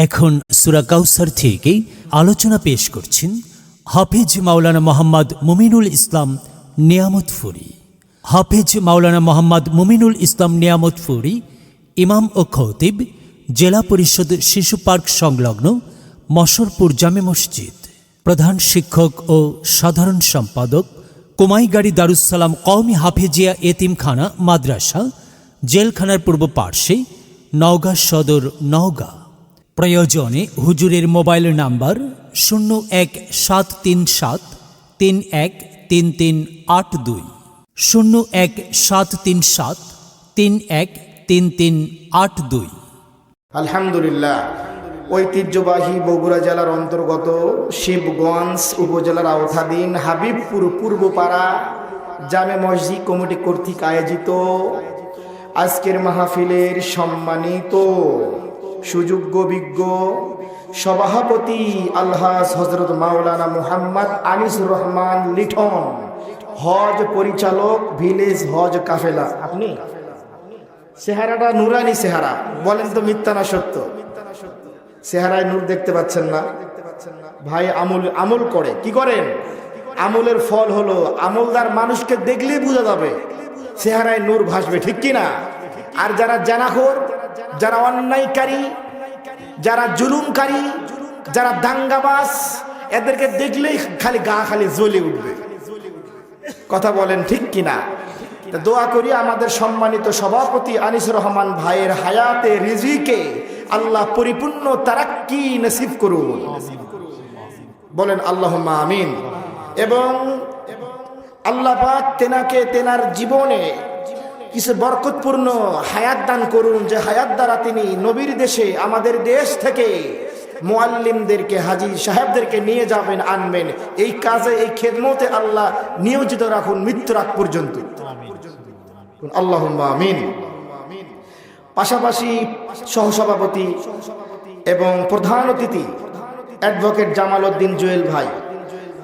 এখন সূরা কাউসার থেকে আলোচনা পেশ করছেন হাফেজ মাওলানা মোহাম্মদ মুমিনুল ইসলাম নিয়ামতপুরী। হাফেজ মাওলানা মোহাম্মদ মুমিনুল ইসলাম নিয়ামতপুরী ইমাম ও খতিব, জেলা পরিষদ শিশু পার্ক সংলগ্ন মশরপুর জামে মসজিদ, প্রধান শিক্ষক ও সাধারণ সম্পাদক, কুমাইগাড়ি দারুসালাম কওমি হাফেজিয়া এতিমখানা মাদ্রাসা, জেলখানার পূর্ব পার্শ্বে, নওগাঁ সদর, নওগাঁ। প্রয়োজনে হুজুরের মোবাইল নাম্বার 017373133382, 017373133382। আলহামদুলিল্লাহ। ঐতিহ্যবাহী বগুড়া জেলার অন্তর্গত শিবগঞ্জ উপজেলার আওতাধীন হাবিবপুর পূর্বপাড়া জামে মসজিদ কমিটি কর্তৃক আয়োজিত আজকের মাহফিলের সম্মানিত সুযোগ্য বিজ্ঞ সভাপতি আলহাজ হযরত মাওলানা মুহাম্মদ আনিসুর রহমান লিটন, হজ পরিচালক, ভিলেজ হজ কাফেলা। আপনি চেহারাটা নুরানি চেহারা, বলেন তো মিথ্যা না সত্য? চেহারায় নূর দেখতে পাচ্ছেন না ভাই? আমল করে কি করেন? আমলের ফল হলো আমলদার মানুষকে দেখলেই বোঝা যাবে চেহারায় নূর ভাসবে, ঠিক কি না? আর যারা জানাখোর, যারা অন্যায়কারী, যারা জুলুমকারী, যারা দাঙ্গাবাজ, এদেরকে দেখলেই খালি গা খালি জ্বলে উঠবে। কথা বলেন ঠিক কিনা? দোয়া করি আমাদের সম্মানিত সভাপতি আনিসুর রহমান ভাইয়ের হায়াতে রিজিকে আল্লাহ পরিপূর্ণ তারাক্কি নসিব করুন, বলেন আল্লাহুম্মা আমিন। এবং আল্লাহ পাক তেনাকে তেনার জীবনে কিছু বরকতপূর্ণ হায়াত দান করুন, যে হায়াত দ্বারা তিনি নবীর দেশে আমাদের দেশ থেকে মুআল্লিমদেরকে, হাজী সাহেবদেরকে নিয়ে যাবেন, আনবেন। এই কাজে, এই খেদমতে আল্লাহ নিয়োজিত রাখুন মৃত্যুর আগ পর্যন্ত, আল্লাহুম্মা আমিন। পাশাপাশি সহসভাপতি এবং প্রধান অতিথি অ্যাডভোকেট জামাল উদ্দিন জুয়েল ভাই,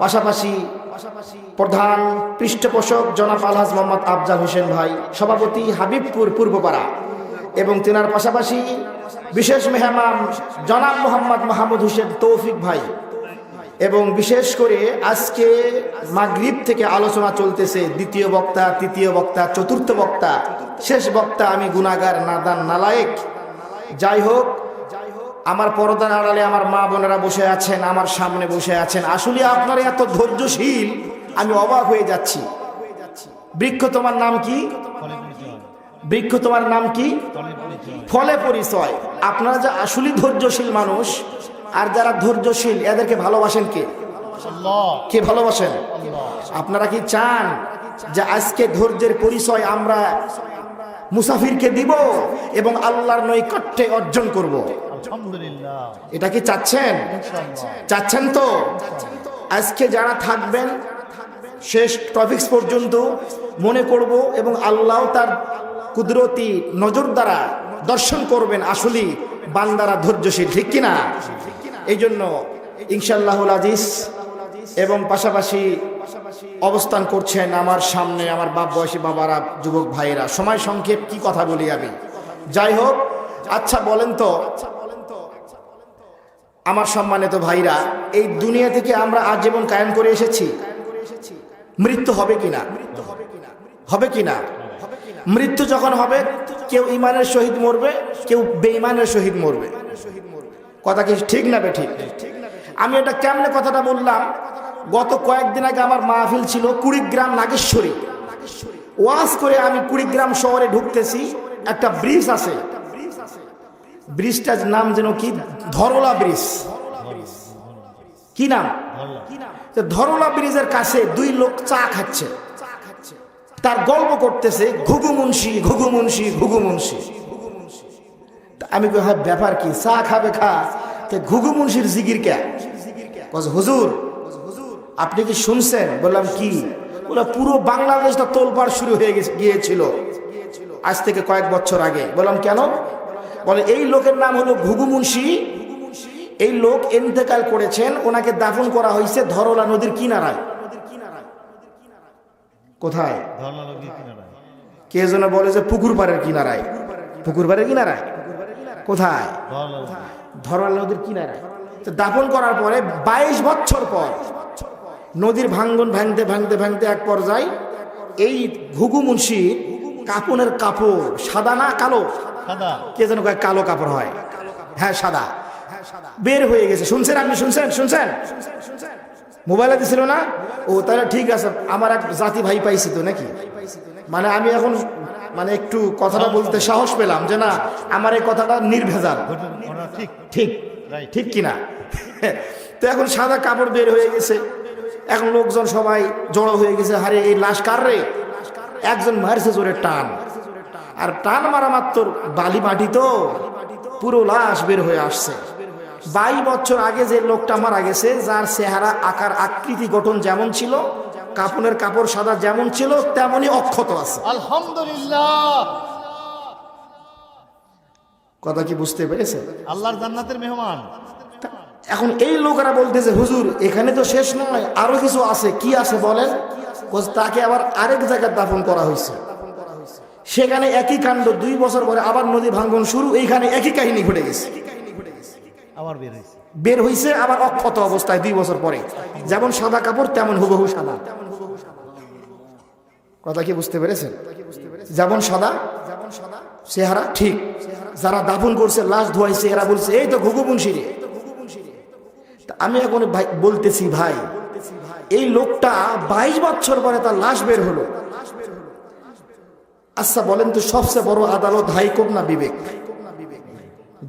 পাশাপাশি প্রধান পৃষ্ঠপোষক জনাব আলহাজ মোহাম্মদ আফজাল হোসেন ভাই, সভাপতি হাবিবপুর পূর্বপাড়া, এবং তেনার পাশাপাশি বিশেষ মেহমান জনাব মোহাম্মদ মাহমুদ হোসেন তৌফিক ভাই। এবং বিশেষ করে আজকে মাগরিব থেকে আলোচনা চলতেছে, দ্বিতীয় বক্তা, তৃতীয় বক্তা, চতুর্থ বক্তা, শেষ বক্তা আমি গুনাহগার, নাদান, নালায়েক। যাই হোক, আমার পর্দার আড়ালে আমার মা বোনেরা বসে আছেন, আমার সামনে বসে আছেন, আসলে আপনারা এত ধৈর্যশীল, আমি অবাক হয়ে যাচ্ছি। বৃক্ষ তোমার নাম কি? বৃক্ষ তোমার নাম কি? ফলে পরিচয়। আপনারা যে আসলে ধৈর্যশীল মানুষ, আর যারা ধৈর্যশীল এদেরকে ভালোবাসেন কে? কে ভালোবাসেন? আপনারা কি চান যে আজকে ধৈর্যের পরিচয় আমরা মুসাফিরকে দিব এবং আল্লাহর নৈকট্যে অর্জন করব? এটা কি চাচ্ছেন? চাচ্ছেন তো? আজকে যারা থাকবেন শেষ টপিকস পর্যন্ত মনে করব, এবং আল্লাহ তার কুদরতি নজর দ্বারা দর্শন করবেন আসলে বান্দারা ধৈর্যশীল, ঠিক কিনা? এই জন্য ইনশাআল্লাহুল আজিজ, এবং পাশাপাশি অবস্থান করছেন আমার সামনে আমার বাপ বয়সী বাবারা, যুবক ভাইয়েরা। সময় সংক্ষেপ, কি কথা বলি আমি। যাই হোক, আচ্ছা বলেন তো আমার সম্মানিত ভাইরা, এই দুনিয়া থেকে আমরা আজীবন কায়েম করে এসেছি, মৃত্যু হবে কিনা? হবে কিনা? মৃত্যু যখন হবে, কেউ ইমানের সহিত মরবে, কেউ বেঈমানের সহিত মরবে। কথা কি ঠিক না বেঠিক? আমি এটা কেমনে কথাটা বললাম, গত কয়েকদিন আগে আমার মাহফিল ছিল কুড়িগ্রাম নাগেশ্বরী। ওয়াজ করে আমি কুড়িগ্রাম শহরে ঢুকতেছি, একটা ব্রিজ আছে, ব্রিজটার নাম যেন কি, ধরলা ব্রিজ। কি নাম? ধরলা ব্রিজের কাছে দুই লোক চা খাচ্ছে, তার গল্প করতেছে, ঘুঘু মুন্সি, ঘুঘু মুন্সি, ঘুঘু মুন্সি। আমি কই, হ্যাঁ ব্যাপার কি? চা খাবে খা, ঘুঘু মুন্সির জিগির কে? হুজুর আপনি কি শুনছেন? বললাম কি? বললাম পুরো বাংলাদেশটা তোলপাড় শুরু হয়ে গিয়েছিল আজ থেকে কয়েক বছর আগে। বললাম কেন? বলে এই লোকের নাম হলো ঘুঘু মুন্সি, এই লোক ইন্তেকাল করেছেন, ওনাকে দাফন করা হয়েছে ধরলা নদীর কিনারায়। কোথায়? কে যেন বলে যে পুকুর পাড়ের কিনারায়। পুকুর পাড়ের কিনারায় কোথায়? ধরওয়াল নদীর কিনারায়। তো দাফন করার পরে 22 বছর পর নদীর ভাঙ্গন ভাঙতে ভাঙতে ভাঙতে এক পর্যায়ে এই ঘুঘু মুন্সি কাপনের কাপড় সাদা না কালো, কে যেন কয় কালো কাপড় হয়, হ্যাঁ সাদা, বের হয়ে গেছে। শুনছেন আপনি? শুনছেন মোবাইলে দিছিল না? ও তাহলে ঠিক আছে, আমার এক জাতি ভাই পাইছি তো নাকি, মানে আমি এখন মানে একটু কথাটা বলতে সাহস পেলাম যে না আমার এই কথাটা নির্ভেজাল, ঠিক ঠিক কিনা। তো এখন সাদা কাপড় বের হয়ে গেছে, এখন লোকজন সবাই জড়ো হয়ে গেছে, হারে এই লাশ কার রে? একজন মারছে জোরে টান, আর টান মারা মাত্র বালি মাটি তো পুরো লাশ বের হয়ে আসছে। 22 বছর আগে যে লোকটা মারা গেছে, যার চেহারা আকার আকৃতি গঠন যেমন ছিল, কাপনের কাপড় সাদা যেমন ছিল তেমনই অক্ষত আছে। আলহামদুলিল্লাহ। কথা কি বুঝতে পেরেছে? আল্লাহর জান্নাতের মেহমান। এখন এই লোকেরা বলতেছে হুজুর এখানে তো শেষ নয়, আরো কিছু আছে। কি আছে বলেন? তাকে আবার আরেক জায়গায় দাফন করা হয়েছে, সেখানে একই কাণ্ড। 2 বছর পরে আবার নদী ভাঙ্গন শুরু, এইখানে একই কাহিনী ঘটে গেছে, আবার বের হয়েছে আবার অক্ষত অবস্থায় 2 বছর পরে, যেমন সাদা কাপড় তেমন হুবহু সাদা। কথা কি বুঝতে পেরেছেন? যেমন সাদা চেহারা ঠিক। যারা দাফন করছে লাশ ধোয়াইছে এরা বলছে এই তো ঘুঘু মুন্সি রে। আমি এখন ভাই বলতেছি, ভাই এই লোকটা 22 বছর পরে তার লাশ বের হলো। আচ্ছা বলেন তো সবচেয়ে বড় আদালত হাইকোর্ট না বিবেক?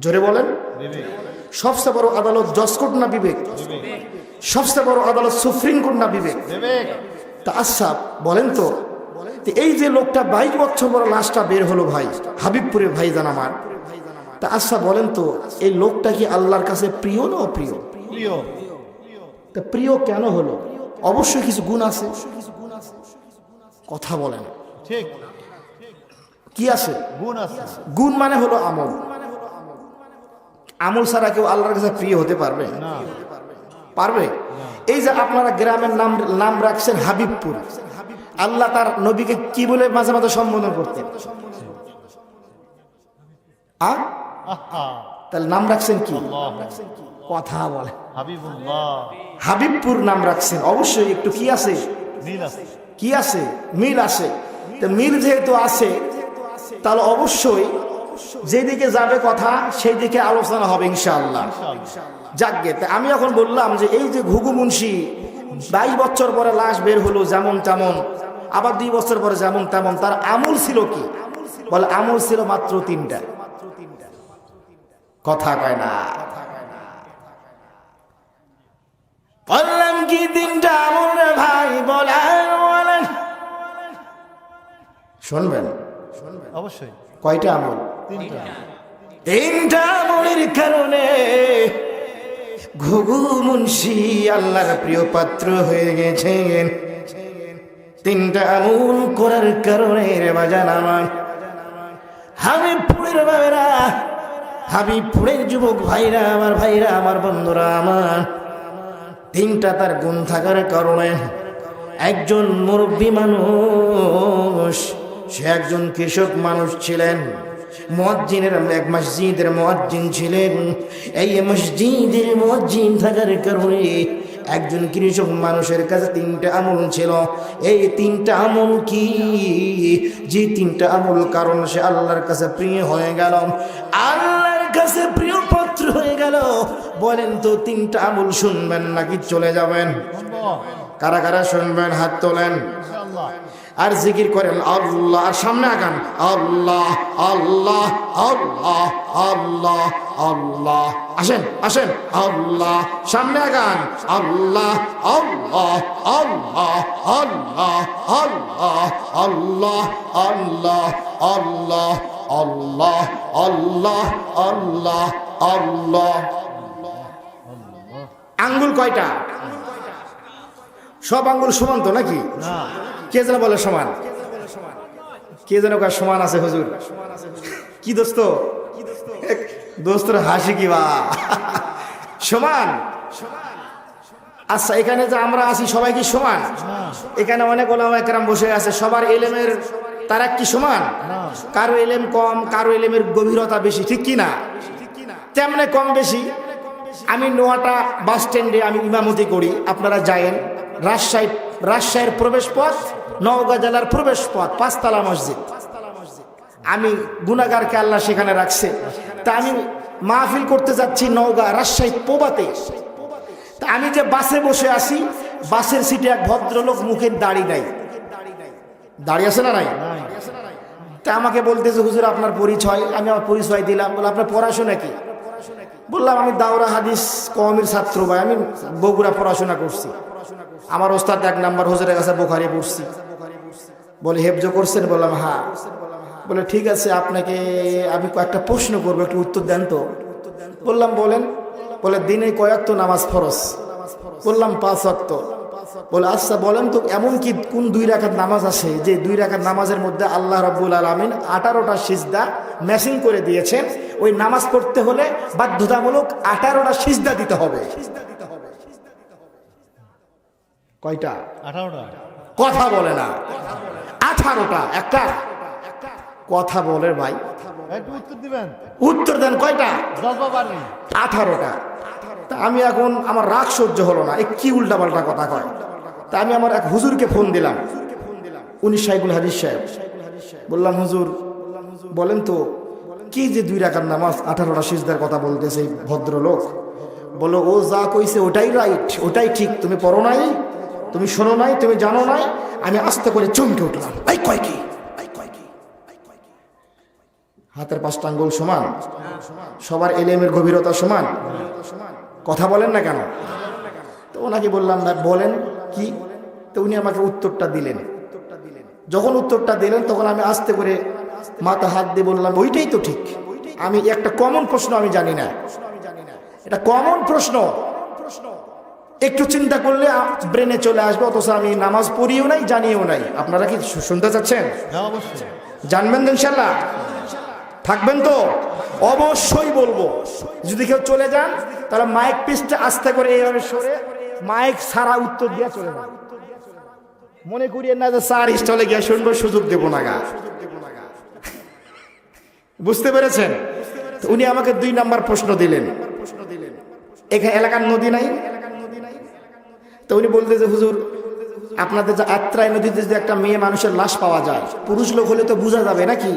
জোরে বলেন। সবচেয়ে বড় আদালত জজ কোর্ট না বিবেক? সবচেয়ে বড় আদালত সুপ্রিম কোর্ট না বিবেক? তা আচ্ছা বলেন তো এই যে লোকটা 22 বছর পর লাশটা বের হলো ভাই, হাবিবপুরের ভাইজান আমার, তা আচ্ছা বলেন তো এই লোকটা কি আল্লাহর কাছে প্রিয় না অপ্রিয়? তা প্রিয় কেন হলো? অবশ্যই কিছু গুণ আছে। কথা বলেন ঠিক, কি আছে? গুণ আছে। গুণ মানে হলো আমল। আমল ছাড়া কেউ আল্লাহর কাছে প্রিয় হতে পারবে? পারবে? এই যে আপনারা গ্রামের নাম রাখছেন হাবিবপুর, আল্লাহ তার নবীকে কি বলে মাঝে মাঝে সম্বোধন করতেন? তাহলে নাম রাখছেন কি? কথা বলে হাবিবপুর নাম রাখছেন, অবশ্যই একটু কি আছে? কি আছে? মিল আছে। তো মিল যেহেতু আছে তাহলে অবশ্যই যেদিকে যাবে কথা সেই দিকে আলোচনা হবে ইনশাআল্লাহ। যাকগে, আমি এখন বললাম যে এই যে ঘুঘু মুন্সি 22 বছর পরে লাশ বের হলো যেমন তেমন, আবার 2 বছর পরে যেমন তেমন, তার আমল ছিল কি? বলে আমল ছিল মাত্র 3টা। কথা কয় না। বললাম কি 3টা আমল রে ভাই? বলেন শুনবেন অবশ্যই। কয়টা আমল? 3টা আমলের কারণে ঘুঘু মুন্সি আল্লাহর প্রিয় পাত্র হয়ে গেছেন। 3টা আমল করার কারণে রে বাজান আমার, হাবিবপুরের ভাইরা, হাবিবপুরের যুবক ভাইরা আমার, ভাইরা আমার, বন্ধুরা আমার, 3টা তার গুণ থাকার কারণে একজন মুরব্বী মানুষ, সে একজন কৃষক মানুষ ছিলেন, মুয়াজ্জিনের এক মসজিদের মুয়াজ্জিন ছিলেন। এই মসজিদের মুয়াজ্জিন থাকার কারণে একজন কৃষক মানুষের কাছে 3টা আমল ছিল। এই 3টা আমল কি? যে 3টা আমল কারণ সে আল্লাহর কাছে প্রিয় হয়ে গেল, আল্লাহর কাছে প্রিয় পাত্র হয়ে গেল। বলেন তো 3টা আমল শুনবেন নাকি চলে যাবেন? কারা কারা শুনবেন হাত তোলেন আর জিকির করেন আল্লাহ, আর সামনে আগান আল্লাহ আল্লাহ আল্লাহ আল্লাহ আল্লাহ। আসেন আসেন, আল্লাহ, সামনে আগান আল্লাহ আল্লাহ আল্লাহ আল্লাহ আল্লাহ আল্লাহ আল্লাহ আল্লাহ আল্লাহ আল্লাহ আল্লাহ আল্লাহ। আঙ্গুল কয়টা? সব আঙ্গুল সমান তো নাকি? কে যেন বলে সমান, কে যেন সমান আছে হুজুর। কি দোস্ত? দোস্তর হাসি কি বা সমান? আচ্ছা এখানে যে আমরা আছি সবাই কি সমান? এখানে অনেক ওলামা একরাম বসে আছে, সবার এলেমের তারা কি সমান? কারো এলেম কম, কারো এলেমের গভীরতা বেশি, ঠিক কি না? তেমনে কম বেশি আমি নোয়াটা বাস স্ট্যান্ডে আমি ইমামতি করি, আপনারা যায়েন। রাজশাহীর প্রবেশ পথ, নওগাঁ জেলার প্রবেশ পথ, 5 তলা মসজিদ। আমি গুনাহগারকে আল্লাহ সেখানে রাখছে। তা আমি মাহফিল করতে যাচ্ছি নওগাঁ রাজশাহী পোবাতে। তা আমি যে বাসে বসে আছি, বাসের সিটে এক ভদ্রলোক, মুখের দাড়ি নাই, দাড়ি আছে না নাই? তা আমাকে বলতেছে, হুজুর আপনার পরিচয়। আমি আমার পরিচয় দিলাম। বলে আপনার পড়াশোনা কি? বললাম আমি দাওরা হাদিস কওমির ছাত্র ভাই, আমি বগুড়া পড়াশোনা করছি। আমার ওস্তাদ 1 নাম্বার হুজুরের কাছে বুখারী পড়ছি। বলে হেফজ করছেন? বললাম হ্যাঁ। বলে ঠিক আছে, আপনাকে আমি কয়েকটা প্রশ্ন করবো, একটু উত্তর দেন তো। বললাম বলেন। বলে দিনে কয় ওয়াক্ত নামাজ ফরজ? বললাম 5 ওয়াক্ত। বলে আচ্ছা বলেন তো, এমন কি কোন 2 রাকাত নামাজ আছে যে 2 রাকাত নামাজের মধ্যে আল্লাহ রাব্বুল আলামিন 18টা সিজদা ম্যাচিং করে দিয়েছেন? ওই নামাজ পড়তে হলে বাধ্যতামূলক 18টা সিজদা দিতে হবে। কয়টা? 18টা। কথা বলে না। 18টা। একটা কথা বলে ভাই, একটু উত্তর দিবেন। উত্তর দেন। কয়টা? জলপা পারবেন। 18টা। তা আমি এখন আমার রাগ সহ্য হলো না, এই কি উল্টাপাল্টা কথা কয়। তা আমি আমার এক হুজুরকে ফোন দিলাম, উনি শাইখুল হাদিস সাহেব। বললাম হুজুর বলেন তো, কি যে 2 রাকাত নামাজ 18টা সিজদার কথা বলতেছে এই ভদ্রলোক? বলো ও যা কইছে ওটাই রাইট, ওটাই ঠিক। তুমি পড়ো নাই, তুমি শোনো নাই, তুমি জানো নাই। আমি আস্তে করে চমকে উঠলাম, এই কয় কি? হাতের 5টা আঙ্গুল সমান, সবার এলেমের গভীরতা সমান, কথা বলেন না কেন? তো ওনাকে বললাম না, বলেন কি? তো উনি আমাকে উত্তরটা দিলেন। যখন উত্তরটা দিলেন তখন আমি আস্তে করে মাথা হাত দিয়ে বললাম ওইটাই তো ঠিক। আমি একটা কমন প্রশ্ন আমি জানি না, এটা কমন প্রশ্ন, একটু চিন্তা করলে ব্রেনে চলে আসবে, অথচ আমি নামাজ পড়িও নাই, জানিও নাই। আপনারা কি শুনতে চাচ্ছেন? হ্যাঁ অবশ্যই। জানবেন তো ইনশাল্লাহ? থাকবেন তো? অবশ্যই বলবো। যদি কেউ চলে যান তাহলে মাইক পিসটা আস্তে করে এইভাবে সরে মাইক সারা উত্তর দিয়ে চলে যান। মনে করিয়েন না যে স্যার স্টলে গিয়ে শুনবো, সুযোগ দেব না গা। বুঝতে পেরেছেন? তো উনি আমাকে 2 নাম্বার প্রশ্ন দিলেন, এখানে এলাকার নদী নাই? তো উনি বলতে যে হুজুর আপনাদের যে আত্রাই নদীতে যে একটা মেয়ে মানুষের লাশ পাওয়া যায়, পুরুষ লোক হলে তো বোঝা যাবে নাকি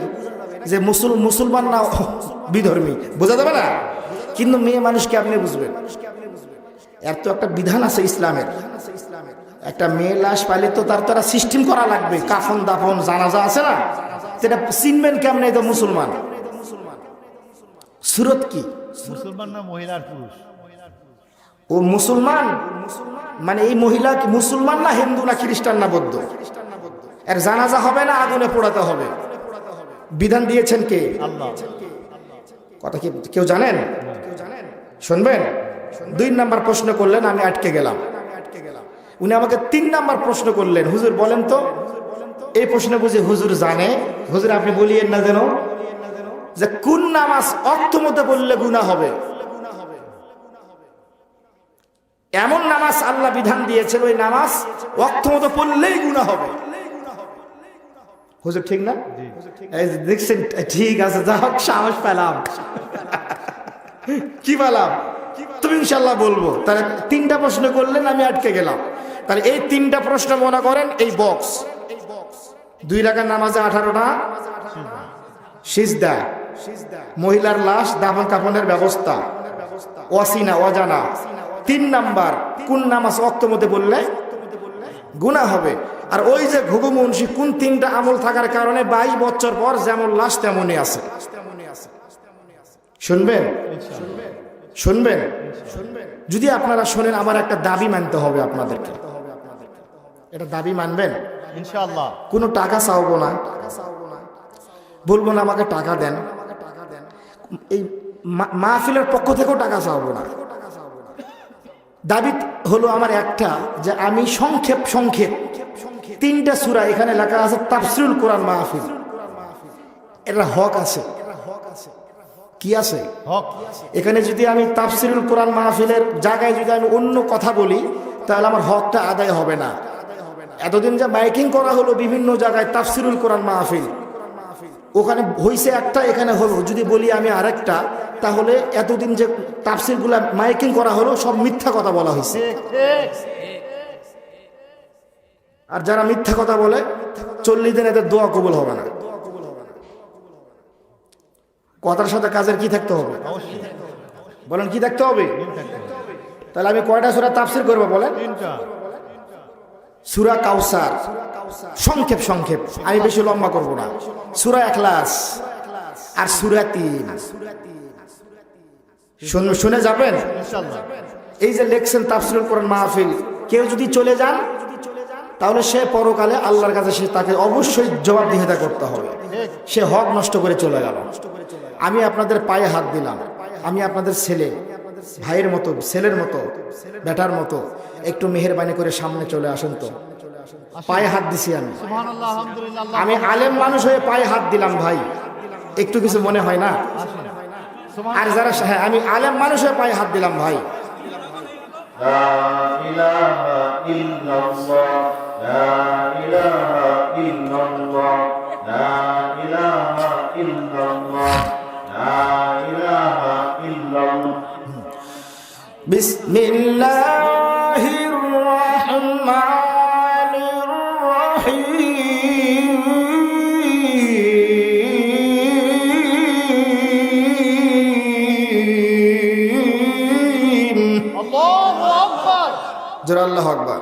যে মুসলমান না বিধর্মী, বোঝা যাবে না? কিন্তু মেয়ে মানুষকে আপনি বুঝবেন, এর তো একটা বিধান আছে ইসলামের। একটা মেয়ে লাশ পাইলে তো তার তারা সিস্টেম করা লাগবে, কাফন দাফন জানাজা আছে না? সেটা চিনবেন কেমন? এই তো মুসলমান। সুরত কি? মুসলমান না মহিলার পুরুষ? ও মুসলমান, মানে এই মহিলা কি মুসলমান না হিন্দু না খ্রিস্টান না বৌদ্ধ? এর জানাজা হবে না আগুনে পোড়াতে হবে? বিধান দিয়েছেন কে? আল্লাহ। কথা কি কেউ জানেন? শুনবেন? 2 নাম্বার প্রশ্ন করলেন, আমি আটকে গেলাম। উনি আমাকে 3 নাম্বার প্রশ্ন করলেন, হুজুর বলেন তো, এই প্রশ্ন বুঝে হুজুর জানে। হুজুর আপনি বলিয়েন না যেন, যে কোন নামাজ অর্থ মতো পড়লে গুনাহ হবে? এমন নামাজ আল্লাহ বিধান দিয়েছেন, ওই নামাজ অর্থ মতো পড়লেই গুনাহ হবে। হুজুর ঠিক না? এই যে দেখছেন, ঠিক আছে, যা হোক সাহস পেলাম। কি পেলাম? তুমি ইনশাল্লাহ বলবো। তাহলে 3টা প্রশ্ন করলেন, আমি আটকে গেলাম। তাহলে এই 3টা প্রশ্ন মনে করেন এই বক্স। 2 রাকাত নামাজে 18টা সিজদা, মহিলার লাশ দাফন কাফনের ব্যবস্থা, অসিনা অজানা। 3 নাম্বার, কোন নামাজ ওয়াক্ত মতে বললে গুনাহ হবে? আর ওই যে ঘুঘু মুন্সি, কোন 3টা আমল থাকার কারণে 22 বছর পর যেমন লাশ তেমনই আছে। শুনবেন? শুনবেন? যদি আপনারা শোনেন, আমার একটা দাবি মানতে হবে আপনাদেরকে। এটা দাবি মানবেন? ইনশাআল্লাহ। কোনো টাকা চাওবো না, বলবো না আমাকে টাকা দেন, এই মাহফিলের পক্ষ থেকেও টাকা চাওবো না। দাবি হলো আমার একটা, যে আমি সংক্ষেপ 3টা সূরা এখানে লেখা আছে তাফসীরুল কোরআন মাহফিল, এটা হক আছে। কি আছে? হক। এখানে যদি আমি তাফসীরুল কোরআন মাহফিলের জায়গায় যদি আমি অন্য কথা বলি, তাহলে আমার হকটা আদায় হবে না। এতদিন যা মাইকিং করা হলো বিভিন্ন জায়গায় তাফসীরুল কোরআন মাহফিল, ওখানে হইছে একটা, এখানে হলো। যদি বলি আমি আরেকটা, তাহলে এতদিন যে তাফসিরগুলা মাইকিং করা হলো সব মিথ্যা কথা বলা হয়েছে। আর যারা মিথ্যা কথা বলে 40 দিন এদের দোয়া কবুল হবে না। কথার সাথে কাজের কি থাকতে হবে? বলেন কি থাকতে হবে? তাহলে আমি কয়টা সূরা তাফসীর করব বলেন? সূরা কাউসার, সংক্ষেপ সংক্ষেপ, আমি বেশি লম্বা করব না। সূরা ইখলাস আর সূরা 3 শুনে যাবেন ইনশাআল্লাহ। এই যে লেকশন তাফসীরুল কোরআন মাহফিল, কেউ যদি চলে যান তাহলে সে পরকালে আল্লাহর কাছে সে তাকে অবশ্যই জবাবদিহিতা করতে হবে। সে হক নষ্ট করে চলে গেল। আমি আপনাদের পায়ে হাত দিলাম, আমি আপনাদের ছেলে, ভাইয়ের মতো, ছেলের মতো, বেটার মতো, একটু মেহেরবানি করে সামনে চলে আসেন তো। পায়ে হাত দিছি আমি, সুবহানাল্লাহ, আলহামদুলিল্লাহ। আমি আলেম মানুষ হয়ে পায়ে হাত দিলাম ভাই, একটু কিছু মনে হয় না? আর যারা, হ্যাঁ আমি আলেম মানুষ হয়ে পায়ে হাত দিলাম ভাই। لا إله إلا الله لا إله إلا الله لا إله إلا الله لا إله إلا الله বিসমিল্লাহির রহমানির রহিম। আল্লাহু আকবার। জোরে আল্লাহু আকবার।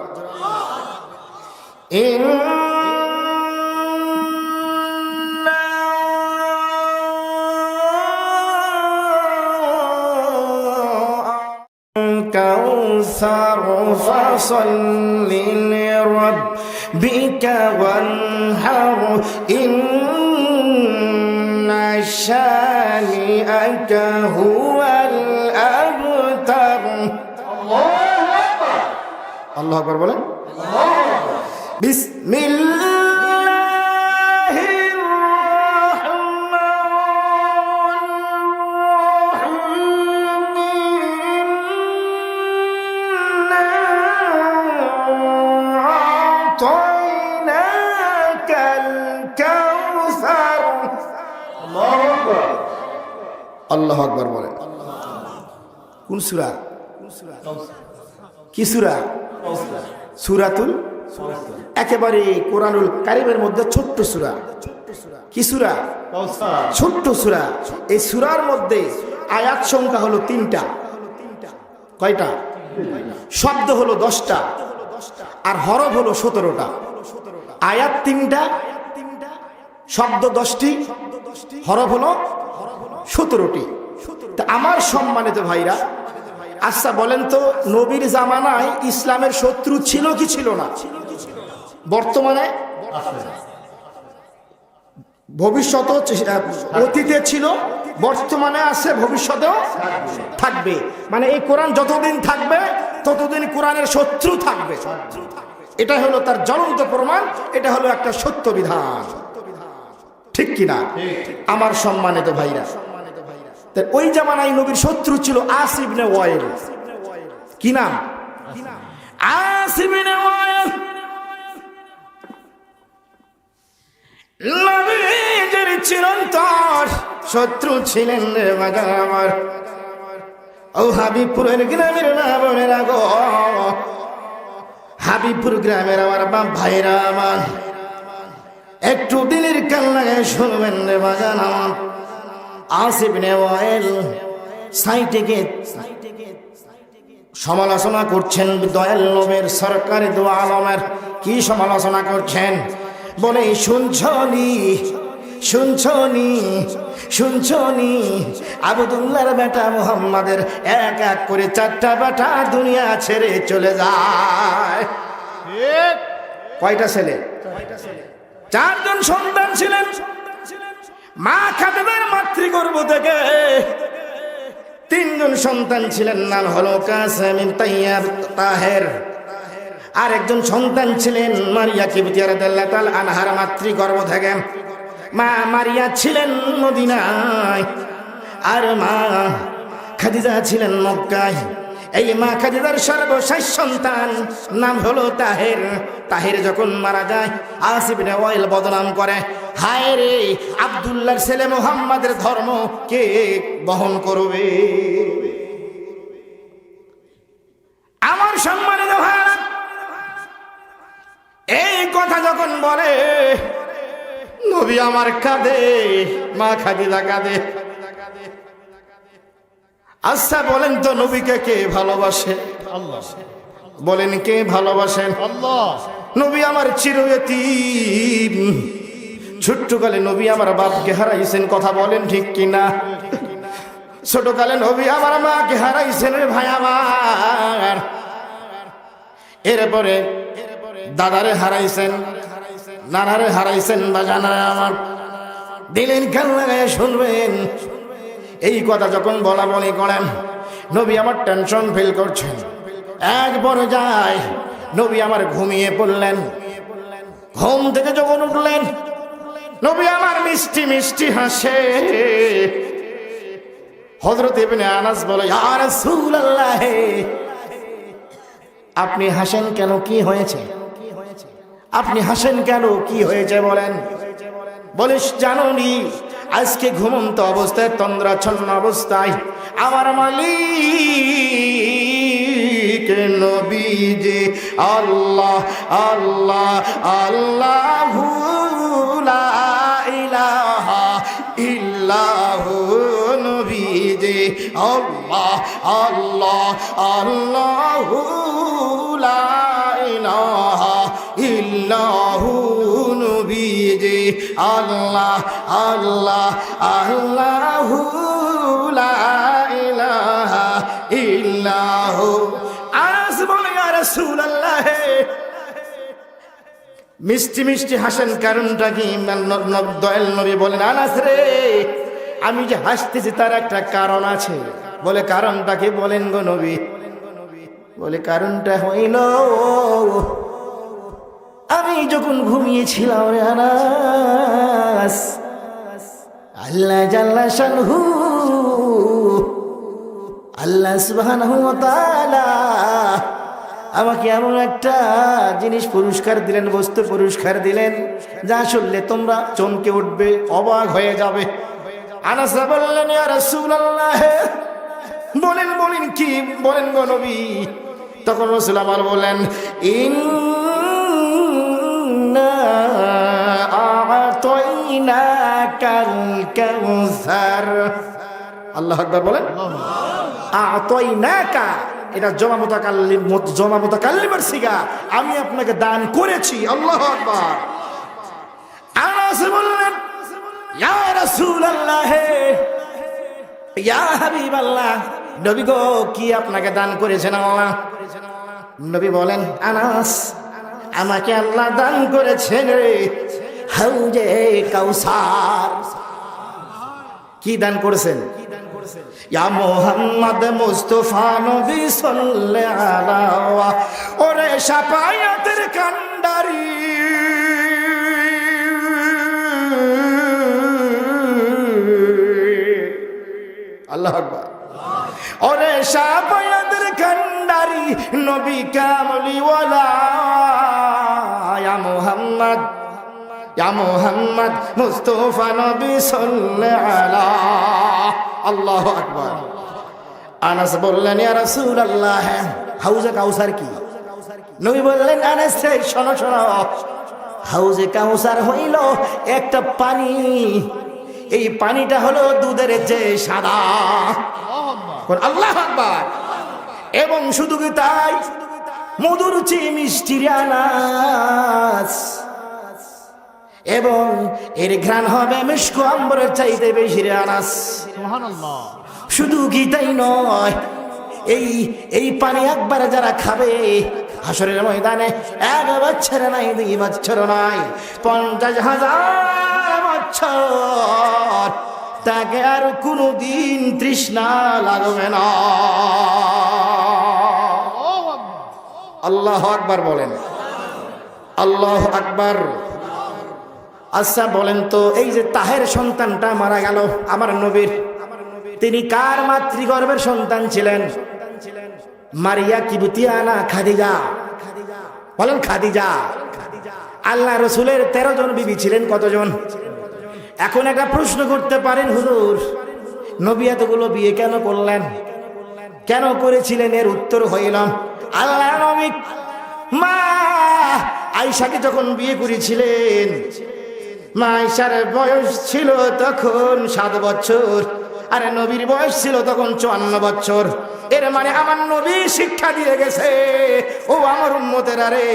كوثر فصل لربك وانحر إن شانئك هو الأبتر الله أكبر বলেন বিসমিল্লাহির আল্লাহু আকবার বলেন। কোন সূরা? কি সূরা? সূরাতুল, একেবারে কোরআনুল কারীমের মধ্যে ছোট্ট সূরা। কি সূরা? ছোট্ট সূরা। এই সূরার মধ্যে আয়াত সংখ্যা হলো 3টা। কয়টা? শব্দ হলো 10টা আর হরফ হলো 17টা। আয়াত 3টা, শব্দ 10টি, হরফ হলো 17টি। তা আমার সম্মানিত ভাইরা, আচ্ছা বলেন তো, নবীর জামানায় ইসলামের শত্রু ছিল কি ছিল না? বর্তমানে, ভবিষ্যতে, অতীতে ছিল, বর্তমানে আছে, ভবিষ্যতেও থাকবে। মানে এই কোরআন যতদিন থাকবে ততদিন কোরআনের শত্রু থাকবে। এটা হলো তার জ্বলন্ত প্রমাণ, এটা হলো একটা সত্য বিধান। ঠিক কিনা আমার সম্মানিত ভাইরা? ওই জামানায় নবীর শত্রু ছিল আস ইবনে ওয়াইল। কি নাম? আস ইবনে ওয়াইল। নবীর চিরন্তর শত্রু ছিলেন রে বাজার আমার। ও হাবিবপুরের গ্রামের না বোনেরা গো, হাবিবপুর গ্রামের আমার বাপ ভাইরা আমার, একটু দিনের কান লাগায় শুনবেন রে বাজান আমার। আস ইবনে ওয়াইল সাইটিকে সমালোচনা করছেন দয়াল নবীর, সরকারি দু আলমের। কি সমালোচনা করছেন? বলে শুনছনি শুনছনি শুনছনি আবদুল্লাহর বেটা মুহাম্মাদের এক এক করে 4টা বেটা দুনিয়া ছেড়ে চলে যায়। কয়টা ছেলে? 4জন সন্তান ছিলেন। মা খাদিজার মাতৃগর্ভ থেকে 3জন সন্তান ছিলেন। নাম হলো কাসেম, তাইয়াব, তাহের। আর একজন সন্তান ছিলেন মারিয়া কিবতিয়া রাদিয়াল্লাহু তাআলা আনহার মাতৃগর্ভ থেকে। মা মারিয়া ছিলেন মদিনায় আর মা খাদিজা ছিলেন মক্কায়। এই মা খাদিজার সর্বশেষ সন্তান নাম হলো তাহের। তাহের যখন মারা যায়, আস ইবনে ওয়াইল বদনাম করে, হায় রে, আব্দুল্লাহর ছেলে মুহাম্মাদের ধর্ম কে বহন করবে? আমার সম্মানিত ভাইরা, এই কথা যখন বলে নবী আমার কাঁদে, মা খাদিজা কাঁদে। আচ্ছা বলেন তো, নবীকে কে ভালোবাসে? আল্লাহ বলেন কে ভালোবাসেন? আল্লাহ নবী আমার চিরয়তীম, ছোট্টকালে নবী আমার বাপকে হারাইছেন, কথা বলেন ঠিক কিনা? ছোটকালে নবী আমার মাকে হারাইছেন রে ভাই আমার। এরপরে দাদারে হারাইছেন, নানারে হারাইছেন, বাজানারে আমার। দিলেন কান লাগায় শুনবেন, এই কথা যখন বলা বলি করেন, নবী আমার টেনশন ফিল করছেন। এক পর্যায়ে নবী আমার ঘুমিয়ে পড়লেন। ঘুম থেকে যখন উঠলেন, নবী আমার মিষ্টি মিষ্টি হাসে। হযরত ইবনে আনাস বলে, ইয়া রাসূলুল্লাহ, আপনি হাসেন কেন? কি হয়েছে? আপনি হাসেন কেন? কি হয়েছে বলেন? বলিস জানুনি, আজকে ঘুমন্ত অবস্থায়, তন্দ্রাচ্ছন্ন অবস্থায় আমার মালিক নবীজি আল্লাহ আল্লাহ আল্লাহু লা ইলাহা ইল্লাহু, নবীজি আল্লাহ আল্লাহ আল্লাহু লা ইলাহা ইল্লাহু, নবীজি আল্লাহ আল্লাহ আল্লাহু লা ইলাহা ইল্লাহু। আনাস বলে, ইয়া রাসূলুল্লাহ, মিষ্টি মিষ্টি হাসেন কারণটা কি? দয়াল নবী বলেন, আনাস রে, আমি যে হাসতেছি তার একটা কারণ আছে। বলে কারণটা কি? বলেন গো নবী। বলে কারণটা হইল, আমি যখন ঘুমিয়েছিলাম রে আনাস, আল্লাহ জাল্লা শানহু, আল্লাহ সুবহানাহু ওয়া তাআলা আমাকে এমন একটা জিনিস পুরস্কার দিলেন, বস্তু পুরস্কার দিলেন, যা শুনলে তোমরা চমকে উঠবে, অবাক হয়ে যাবে। আনাস বললেন, ইয়া রাসূলুল্লাহ, বলেন বলেন কি? বলেন গো নবী। তখন রাসূল আমার বলেন, ইন্না আ'তাইনাকাল কাউসার। আল্লাহু আকবার বলেন। আ'তাইনাকা, এটা জমা মুতাকাল্লিমের সিগা, আমি আপনাকে দান করেছি। আল্লাহু আকবার। আনাস বললেন, ইয়া রাসূলুল্লাহ, ইয়া হাবিবাল্লাহ, নবী গো, কি আপনাকে দান করেছেন আল্লাহ? নবী বলেন, আনাস, আমাকে আল্লাহ দান করেছেন রে হাউজে কাউসার। কি দান করেছেন? ইয়া মুহাম্মদ মুস্তাফা নবী সাল্লাল্লাহু আলাইহি, ওরে শাফায়াতের কান্ডারি, আল্লাহু আকবার। ওরে শাফায়াতের কান্ডারি নবী কামলিওয়ালা, ইয়া মুহাম্মদ, ইয়া মুহাম্মদ মুস্তাফা নবী সাল্লাল্লাহু আলাইহি। আল্লাহু আকবার। আনাস বললেন, ইয়া রাসূলুল্লাহ, হাউজে কাউসার কি? নবী বললেন, আনাস শোনো শোনো, হাউজে কাউসার হইল একটা পানি, এই পানিটা হলো দুধের চেয়ে সাদা। আল্লাহু আকবার। এবং শুধু কি তাই, মধুর চেয়ে মিষ্টি আনাস, এবং এর ঘ্রাণ হবে মিশক আম্বরের চাইতে বেশি রে আনাস। সুবহানাল্লাহ। শুধু কি তাই নয়, এই পানি একবার যারা খাবে হাসরের ময়দানে, এক বছর নাই, 2 বছর নয়, 50,000 বছর তাকে আর কোনদিন তৃষ্ণা লাগবে না। আল্লাহু আকবার বলেন। আল্লাহু আকবার। আচ্ছা বলেন তো, এই যে তাহের সন্তানটা মারা গেল আমার নবীর, তিনি কার মাতৃগর্ভের সন্তান ছিলেন? মারিয়া কিবতিয়ানা খাদিজা, বলেন খাদিজা। আল্লাহ রসুলের 13 জন বিবি ছিলেন। কতজন? এখন একটা প্রশ্ন করতে পারেন, হুজুর নবী এতগুলো বিয়ে কেন করলেন, কেন করেছিলেন? এর উত্তর হইল, আল্লাহ নবী মা আয়েশাকে যখন বিয়ে করেছিলেন, মা আয়েশার বয়স ছিল তখন 7 বছর, আর নবীর বয়স ছিল তখন 54 বছর। এর মানে আমার নবী শিক্ষা দিয়ে গেছে, ও আমার উম্মতের, আরে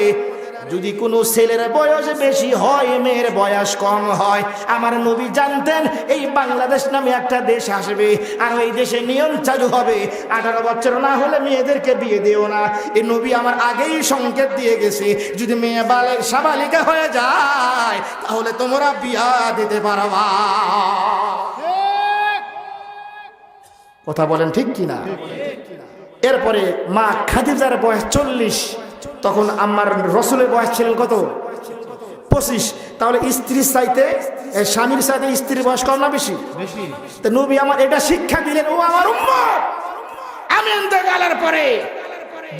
যদি কোনো ছেলের বয়স বেশি হয়, মেয়ের বয়স কম হয়, আমার নবী জানতেন এই বাংলাদেশ নামে একটা দেশ আসবে, আর ওই দেশে নিয়ম চালু হবে 18 বছর না হলে মেয়েদেরকে বিয়ে দিও না। এই নবী আমার আগেই সংকেত দিয়ে গেছে, যদি মেয়ে সাবালিকা হয়ে যায় তাহলে তোমরা বিয়া দিতে পারবা। কথা বলেন ঠিক কিনা? এরপরে মা খাদিজার বয়স 40, তখন আমার রসুলের বয়স ছিলেন কত? 25। তাহলে স্ত্রীর চাইতে, স্বামীর চাইতে স্ত্রীর বয়স কম না বেশি? তো নবী আমার এটা শিক্ষা দিলেন, ও আমার উম্মত, আমি ইন্তেকালের পরে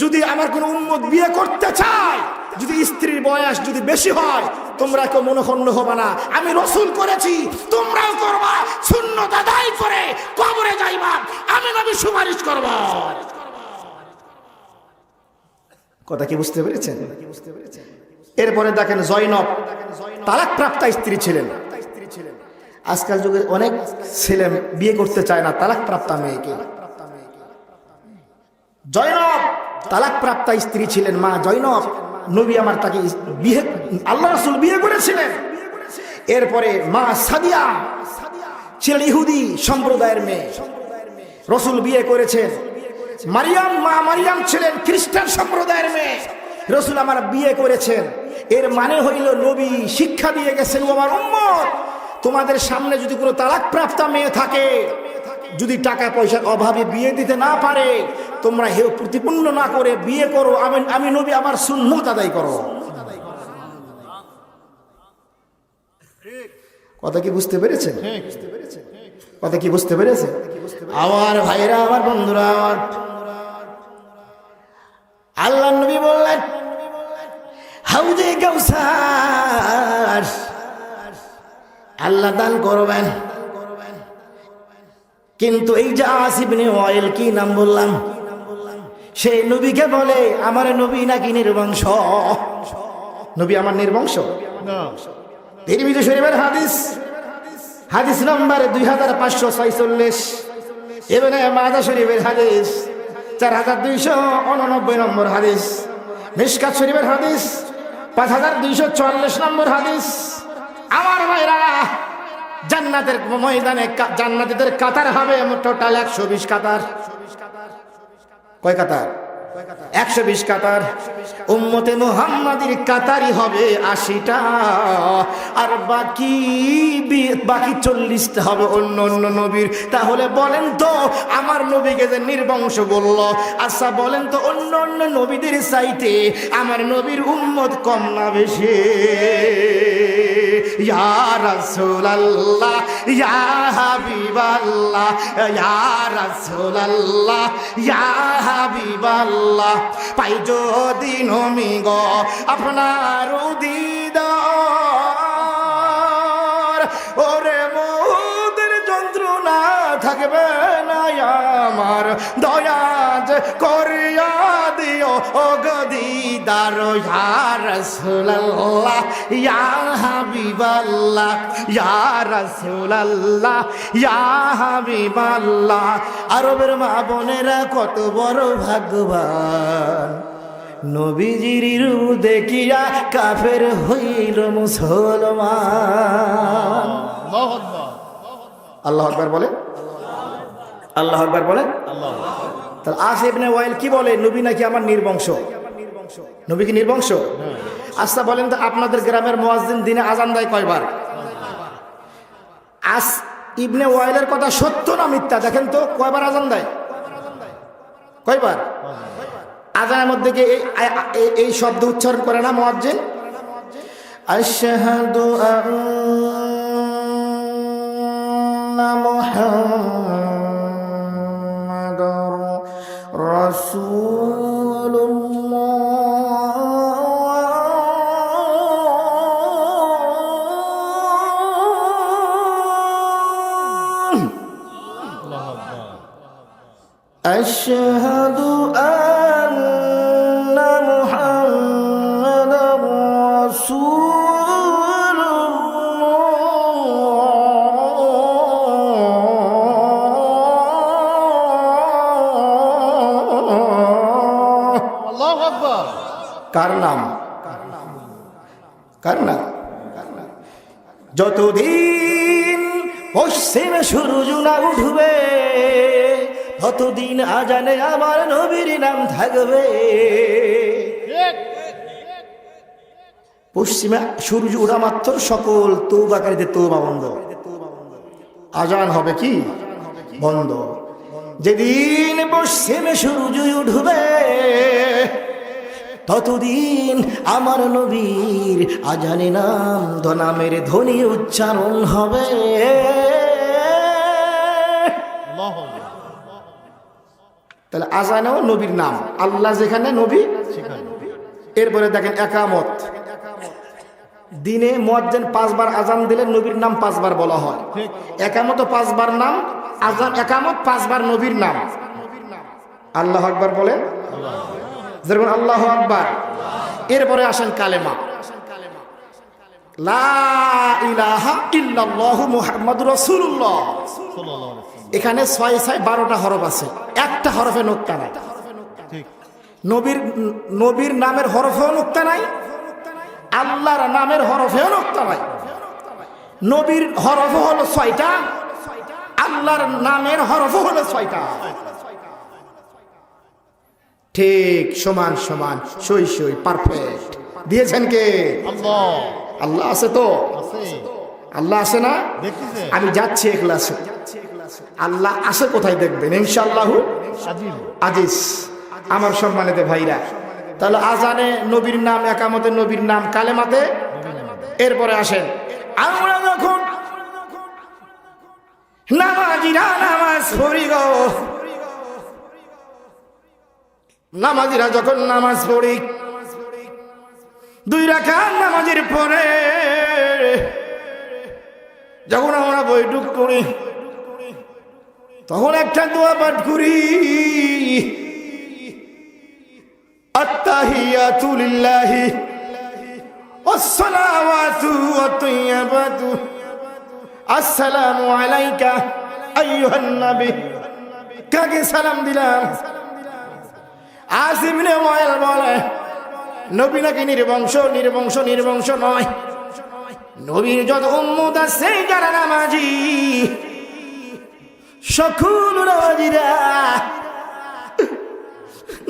যদি আমার কোন উম্মত বিয়ে করতে চায়, যদি স্ত্রীর বয়স যদি বেশি হয়, তোমরা কেউ মনোক্ষুণ্ণ হবে না। আমি রসুল করেছি, তোমরাও করবা, সুন্নত আদায় করে কবরে যাইবা, আমি নবী সুপারিশ করব। কথা কি বুঝতে পেরেছেন? এরপরে দেখেন জয়নব তালাক প্রাপ্তা স্ত্রী ছিলেন। আজকাল যুগে অনেক ছেলে বিয়ে করতে চায় না তালাক প্রাপ্তা মেয়েকে। জয়নব তালাক প্রাপ্তা স্ত্রী ছিলেন, মা জয়নব। নবী আমার তাকে বিয়ে, আল্লাহ রাসূল বিয়ে করেছিলেন। এরপরে মা সাদিয়া ছিলেন ইহুদি সম্প্রদায়ের মেয়ে, রাসূল বিয়ে করেছেন। মারিয়াম, মা মারিয়াম ছিলেন খ্রিস্টান সম্প্রদায়ের মেয়ে, রাসূল আমার বিয়ে করেছেন। এর মানে হইল নবী শিক্ষা দিয়ে গেছেন, ও আমার উম্মত, তোমাদের সামনে যদি কোনো তালাক প্রাপ্তা মেয়ে থাকে, যদি টাকা পয়সার অভাবে বিয়ে দিতে না পারে, তোমরা হেউ প্রতিপন্ন না করে বিয়ে করো, আমি নবী আমার সুন্নত আদায় করো। কথা কি বুঝতে পেরেছেন? কথা কি বুঝতে পেরেছেন? আমার ভাইরা, আমার বন্ধুরা, আমার আল্লাহ নবী বললেন হাউজে কাউসার আল্লাহ দান করবেন। কিন্তু এই যে ইবনে ওয়াইল, কি নাম বললাম, সেই নবীকে বলে আমার নবী নাকি নির্বংশ। নবী আমার নির্বংশ? তিরমিজি শরীফের হাদিস, হাদিস নম্বর 2546, ইবনে মাজাহ শরীফের হাদিস 4289 নম্বর হাদিস, মিশকাত শরীফের হাদিস 5244 নম্বর হাদিস। আমার ভাইরা, জান্নাতের ময়দানে জান্নাতীদের কাতার হবে টোটাল 120 কাতার। কয় কাতার? 120 কাতার। উম্মতে মুহাম্মাদির কাতারই হবে 80টা, আর বাকি 40টা হবে অন্য অন্য নবীর। তাহলে বলেন তো, আমার নবীকে যে নির্বংশ বলল, আচ্ছা বলেন তো অন্য অন্য নবীদের চাইতে আমার নবীর উম্মত কম না বেশি? ইয়া রাসূলুল্লাহ, ইয়া হাবিবাল্লাহ, ইয়া রাসূলুল্লাহ, ইয়া হাবিবাল্লাহ, পাই যদি নমি গো আপনার দিদার, ওরে মোদের যন্ত্রণা থাকবে না আমার, দয়াজ করিয়া দিও ও গদিদার। ইয়া রাসূলুল্লাহ, ইয়া হাবিবাল্লাহ, ইয়া রাসূলুল্লাহ, ইয়া হাবিবাল্লাহ। আরবের মা বোনেরা কত বড় ভাগ্যবান, নবীজির রূপ দেখিয়া কাফের হইল মুসলমান। আল্লাহু আকবার বলে, আল্লাহু আকবার বলে। তাহলে ইবনে ওয়াইল কি বলে, নবী নাকি আমার নির্বংশ। নবী কি নির্বংশ? আচ্ছা বলেন তো, আপনাদের গ্রামের মুয়াজ্জিন দিনে আজান দেয় কয়বার? ইবনে ওয়াইলের কথা সত্য না মিথ্যা দেখেন তো, কয়বার আজান দেয়? কয়বার? আজানের মধ্যে কি এই শব্দ উচ্চারণ করে না মুয়াজ্জিন? আশহাদু আন্না মুহাম্মাদুর রাসূলুল্লাহ। أشهد أن محمدا رسول الله আল্লাহু আকবার। কার নাম? কার নাম? যতদিন পশ্চিমে সূর্য না উঠবে ততদিন আজানে আমার নবীর নাম থাকবে। ঠিক। পশ্চিমে সূর্য ওঠা মাত্র সকল তৌবাকারীদের তৌবা বন্ধ, আজান হবে কি বন্ধ। যেদিন পশ্চিমে সূর্য উঠবে ততদিন আমার নবীর আজানে নাম নামের ধ্বনি উচ্চারণ হবে। আল্লাহু আকবার। তাহলে আজানেও নবীর নাম, আল্লাহ যেখানে নবী সেখানে। এরপরে দেখেন একামত, দিনে মুয়াজ্জিন 5 বার আজান দিলে নবীর নাম 5 বার বলা হয়। একামত 5 বার নাম, আজান একামত 5 বার নবীর নাম। আল্লাহু আকবার বলে, যেরকম আল্লাহু আকবার। এরপরে আসেন কালেমা, লা ইলাহা ইল্লাল্লাহু মুহাম্মাদুর রাসূলুল্লাহ। সাল্লাল্লাহু আলাইহি ওয়াসাল্লাম। এখানে 6-12টা হরফ আছে, একটা হরফে নোক্তা নাই। ঠিক। নবীর নামের হরফেও নোক্তা নাই, আল্লাহর নামের হরফেও নোক্তা নাই। নবীর হরফ হলো 6টা, আল্লাহর নামের হরফ হলো 6টা। ঠিক সমান সমান, সই সই, পারফেক্ট। দিয়েছেন কে? আল্লাহ আল্লাহ আছে তো? আছে। আল্লাহ আছে না? দেখতেছে। আমি যাচ্ছি এখলাসে। আল্লাহ আছে কোথায় দেখবেন ইনশাআল্লাহু আজিম। আজিজ। আমার সম্মানিত ভাইরা, তাহলে আজানে নবীর নাম, একামতে নবীর নাম, কালেমাতে। এরপরে আসেন, আমরা যখন নামাজিরা নামাজ পড়ি গো, নামাজিরা যখন নামাজ পড়ি 2 রাকাত নামাজের পরে যখন আমরা বৈঠক করি তখন একটা দোয়া পাঠ করি, আত্তাহিয়াতু লিল্লাহি ওয়াসসালাওয়াতু ওয়াত-তাইয়্যিবাতু আসসালামু আলাইকা আইয়ুহান নবী। কাকে সালাম দিলাম? আসিম ইবনে ওয়াইল বলে নবী নাকি নির্বংশ, নির্বংশ নির্বংশ নয়। নবীর যত উম্মত আছে যারা নামাজি, সকল নামাজিরা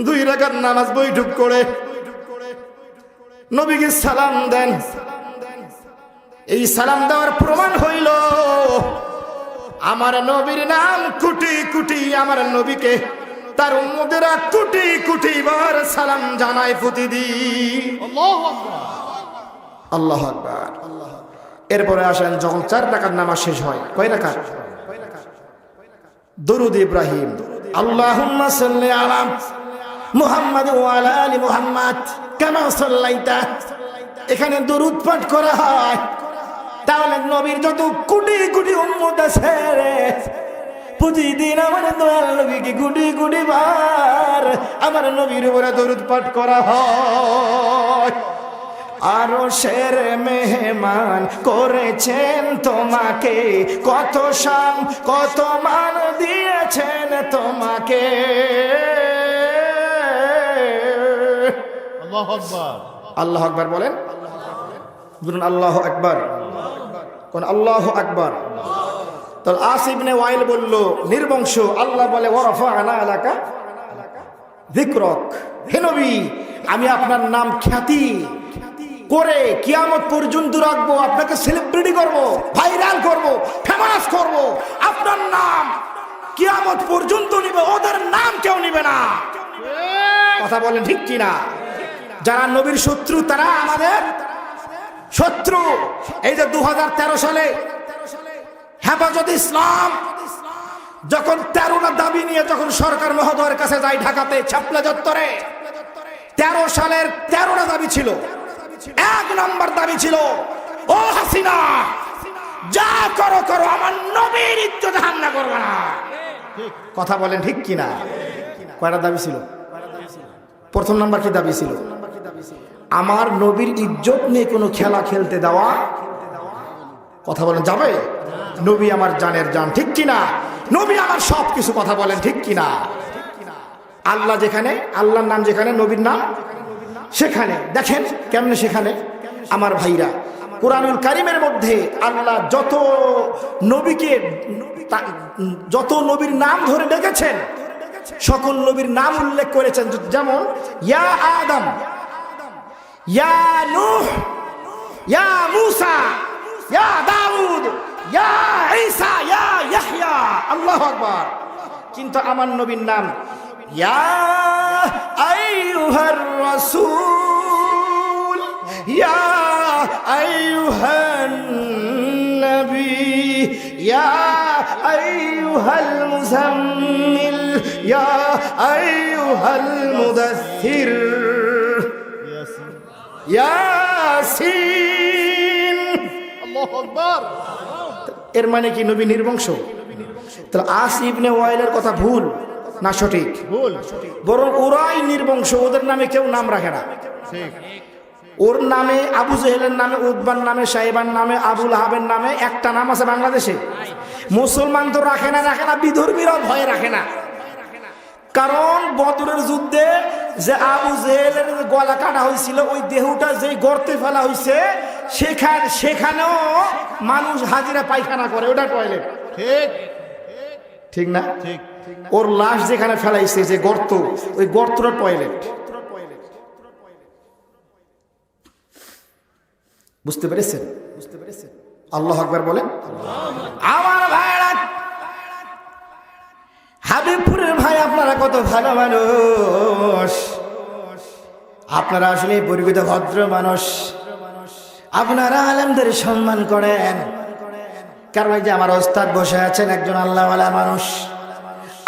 2 রাকাত নামাজ বৈঠক করে নবীকে সালাম দেন। এই সালাম দেওয়ার প্রমাণ হইল আমার নবীর নাম কোটি কোটি, আমার নবীকে তার উম্মতেরা কোটি কোটি বার সালাম জানায় প্রতিদিন। আল্লাহু আকবার। আল্লাহু আকবার। এরপরে আসেন যখন 4 রাকাত নামাজ শেষ হয়, কয় রাকাত? দরুদ ইব্রাহিম, আল্লাহুম্মা সাল্লি আলা মুহাম্মাদ ওয়া আলা আলি মুহাম্মাদ কামা সাল্লাইতা। এখানে দরুদ পাঠ করা হয়। তাহলে নবীর যত কোটি কোটি উম্মত আছে প্রতিদিন আমার দয়াল নবীকে কোটি কোটি বার আমার নবীর উপরে দরুদ পাঠ করা হয়। আরো শের মেহমান করেছেন তোমাকে, কত শান কত মান দিয়েছেন তোমাকে। আল্লাহু আকবার। আল্লাহু আকবার বলেন, বলুন আল্লাহু আকবার, কোন আল্লাহু আকবার। তাহলে আসিফ ইবনে ওয়াইল বলল নির্বংশ, আল্লাহ বলে ওয়ারাফা'না লাকা যিকরাক। হে নবী, আমি আপনার নাম খ্যাতি করে কিয়ামত পর্যন্ত রাখবো, আপনাকে সেলিব্রিটি করব, ভাইরাল করব, ফেমাস করব। আপনার নাম কিয়ামত পর্যন্ত নিবে, ওদের নাম কেউ নিবে না। কথা বলেন ঠিক কিনা? যারা নবীর শত্রু তারা আমাদের শত্রু। এই যে 2013 সালে হেফাজত ইসলাম যখন 13টা দাবি নিয়ে যখন সরকার মহোদয়ের কাছে যায় ঢাকাতে ছাপলা চত্বরে, 13 সালের 13টা দাবি ছিল। 1 নম্বর দাবি ছিল, ও হাসিনা যা করো করো, আমার নবীর ইজ্জতে হামলা করবে না। কথা বলেন ঠিক কিনা? কয়টা দাবি ছিল? প্রথম নাম্বার কি দাবি ছিল? আমার নবীর ইজ্জত নিয়ে কোনো খেলা খেলতে দেওয়া। কথা বলেন যাবে? নবী আমার জানের জান, ঠিক কিনা? নবী আমার সব কিছু, কথা বলেন ঠিক কিনা? আল্লাহ যেখানে, আল্লাহর নাম যেখানে, নবীর নাম সেখানে। দেখেন কেমনে সেখানে আমার ভাইরা, কোরআনুল কারীমের মধ্যে আল্লাহ যত নবীকে, যত নবীর নাম ধরে ডেকেছেন, সকল নবীর নাম উল্লেখ করেছেন। যেমন ইয়া আদম, ইয়া নূহ, ইয়া মূসা, ইয়া দাউদ, ইয়া ঈসা, ইয়া ইয়াহইয়া। আল্লাহু আকবার। কিন্তু আমার নবীর নাম ইয়া আইয়ুহার রাসূল, ইয়া আইয়ুহান নবী, ইয়া আইয়ুহাল মুজাম্মিল, ইয়া আইয়ুহাল মুদাথথির, ইয়াসিন। আল্লাহু আকবার। এর মানে কি নবী নির্বংশ? তাহলে আস ইবনে ওয়াইলের কথা ভুল না সঠিক? ভুল। বরং ওরাই নির্বংশ, ওদের নামে কেউ নাম রাখে না। ঠিক। ওর নামে, আবু জেহেলের নামে, উতবার নামে, সাইবার নামে, আবুল আহাবের নামে একটা নাম আছে বাংলাদেশে। মুসলমান তো রাখে না, বিধর্মীরাও ভয়ে রাখে না। কারণ বদরের যুদ্ধে যে আবু জেহেলের গলা কাটা হয়েছিল, ওই দেহটা যে গর্তে ফেলা হয়েছে, সেখানেও মানুষ হাজিরা পায়খানা করে, ওটা টয়লেট। ঠিক। ঠিক না? ঠিক। ওর লাশ যেখানে ফেলাইছে, যে গর্ত, ওই গর্তটা টয়লেট। বুঝতে পেরেছেন? আল্লাহু আকবার বলেন। আমার ভাইরা, হাবিবপুরের ভাই আপনারা কত ভালো মানুষ, আপনারা আসলে পরিচিত ভদ্র মানুষ, আপনারা আলেমদের সম্মান করেন। কারণ এই যে আমার ওস্তাদ বসে আছেন, একজন আল্লাহওয়ালা মানুষ।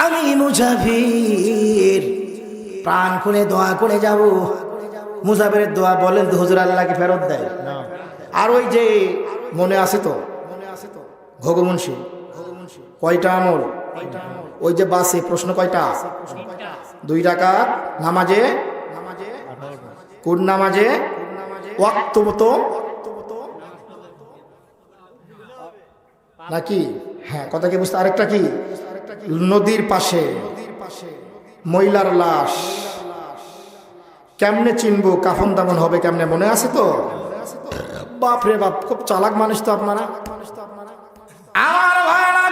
আমি মুজাফির প্রাণ খুলে দোয়া করে যাব। মুজাফিরের দোয়া বলেন তো হুজুর আল্লাহকে ফেরত দেয়। আর ওই যে মনে আছে তো ঘগমুন্সি, কয়টা আমল? ওই যে বাসে প্রশ্ন কয়টা? 2 রাকাত নামাজে, কোন নামাজে? ওয়াক্ত মতো নাকি? হ্যাঁ, কথা কি বুঝতে? আরেকটা কি? নদীর পাশে মহিলার লাশ কেমনে চিনবো, কাফন দাফন হবে কেমনে, মনে আছে তো? বাপ রে বাপ, খুব চালাক মানুষ তো আপনারা। আমার ভাইরা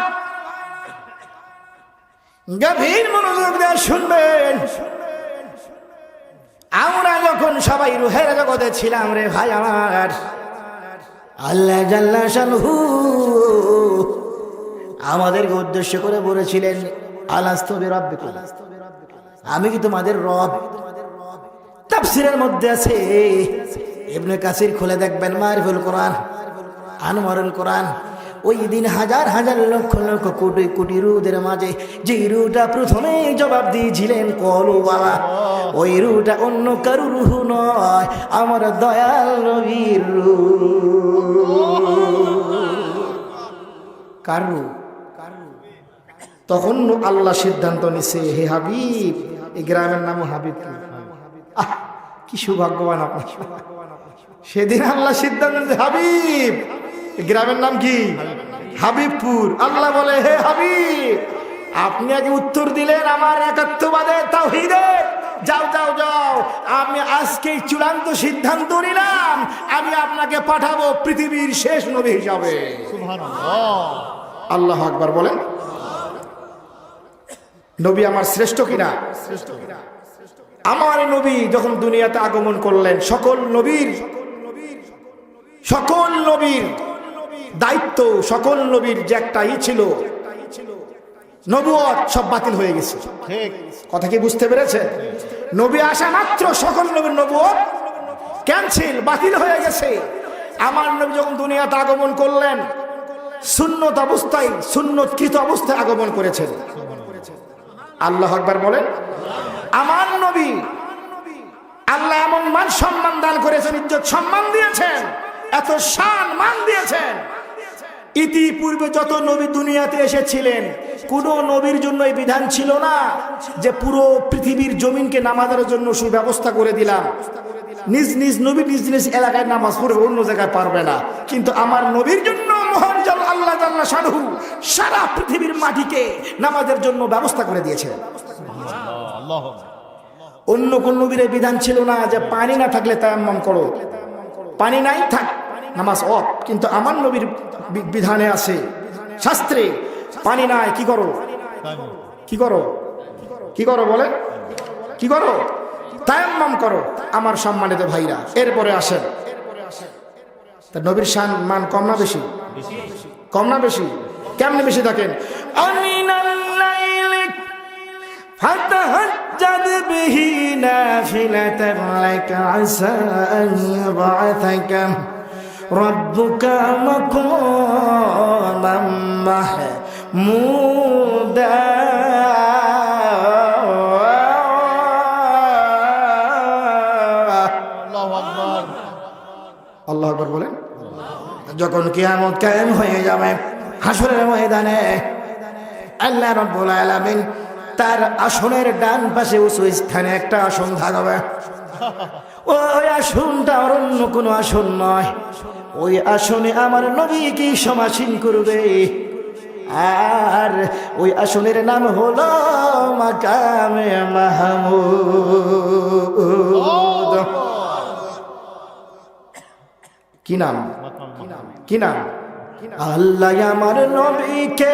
গভীর মনোযোগ দিয়ে শুনবেন। আমরা যখন সবাই রুহের জগতে ছিলাম রে ভাই আমার, আল্লাহ জাল্লা শানহু আমাদেরকে উদ্দেশ্য করে বলেছিলেন, আলাস্তু বিরাব্বিকুম, আমি কি তোমাদের রব? তাফসীরের মধ্যে আছে, ইবনে কাসির খুলে দেখবেন, মারিফুল কোরআন, আনওয়ারুল কোরআন। ওই দিন হাজার হাজার লক্ষ লক্ষ কোটি কোটি রুদের মাঝে যে রুটা প্রথমে জবাব দিয়েছিলেন কলু বাবা, ওই রুটা অন্য কারু রুহ নয়, আমার দয়াল নবীর রূহ। কার রূহ? তখন আল্লাহ সিদ্ধান্ত নিছে, হে হাবিব, এই গ্রামের নাম হাবিবপুর। কি সৌভাগ্যবান আপনি। সেদিন আল্লাহ সিদ্ধান্ত নিছে, হাবিব, গ্রামের নাম কি? হাবিবপুর। আল্লাহ বলে, হে হাবিব, আপনি আগে উত্তর দিলেন আমার একাত্মবাদে, তাওহীদে। যাও যাও যাও, আমি আজকে চূড়ান্ত সিদ্ধান্ত নিলাম, আমি আপনাকে পাঠাবো পৃথিবীর শেষ নবী হিসাবে। সুবহানাল্লাহ। আল্লাহু আকবার বলেন। নবী আমার শ্রেষ্ঠ কিনা? আমার নবী যখন দুনিয়াতে আগমন করলেন, সকল নবীর দায়িত্ব, সকল নবীর যে একটা ছিল নবুয়ত, সব বাতিল হয়ে গেছে। ঠিক। কথা কি বুঝতে পেরেছেন? নবী আসা মাত্র সকল নবীর নবুয়ত ক্যান্সেল, বাতিল হয়ে গেছে। আমার নবী যখন দুনিয়াতে আগমন করলেন, সুন্নত অবস্থায় সুন্নতকৃত অবস্থায় আগমন করেছেন। আল্লাহু আকবার বলেন। আমার নবী আল্লাহ এমন মান সম্মান দান করেছেন, ইজ্জত সম্মান দিয়েছেন, এত শান মান দিয়েছেন। ইতিপূর্বে যত নবী দুনিয়াতে এসেছিলেন কোন নবীর জন্য এই বিধান ছিল না যে পুরো পৃথিবীর জমিনকে নামাজের জন্য সুব্যবস্থা করে দিলাম, নিজ নিজ নবী নিজ নিজ এলাকায় নামাজ পড়বে, অন্য জায়গায় পারবে না। কিন্তু আমার নবীর জন্য মহান আল্লাহ জাল্লা শানহু সারা পৃথিবীর মাটিকে নামাজের জন্য ব্যবস্থা করে দিয়েছে। আল্লাহ অন্য কোন নবীর এই বিধান ছিল না যে পানি না থাকলে তায়াম্মুম করো, পানি নাই থাক নামাজ অফ। কিন্তু আমার নবীর বিধানে আছে, শাস্ত্রে পানি নাই কি করো, কি করো, কি করো বলে, কি করো, তায়াম্মুম করো। আমার সম্মানিত ভাইরা, এরপরে আসেন তা নবীর শান মান কম না বেশি, কম না বেশি, কেমনে বেশি দেখেন। فتهجد به نافلة لك عسى أن يبعثك ربك مقاما محمودا আল্লাহু আকবার বলেন। যখন কিয়ামত কায়েম হয়ে যাবে হাসরের ময়দানে, আল্লাহ রাব্বুল আলামিন তার আসনের ডান পাশে উঁচু স্থানে একটা আসন থাকবে। ওই আসনটা আর অন্য কোনো আসন নয়, ওই আসনে আমার নবীকে সমাসীন করবে। আর ওই আসনের নাম হলো মাকামে মাহমুদ। কি নাম, কি নাম? আল্লাহ আমার নবীকে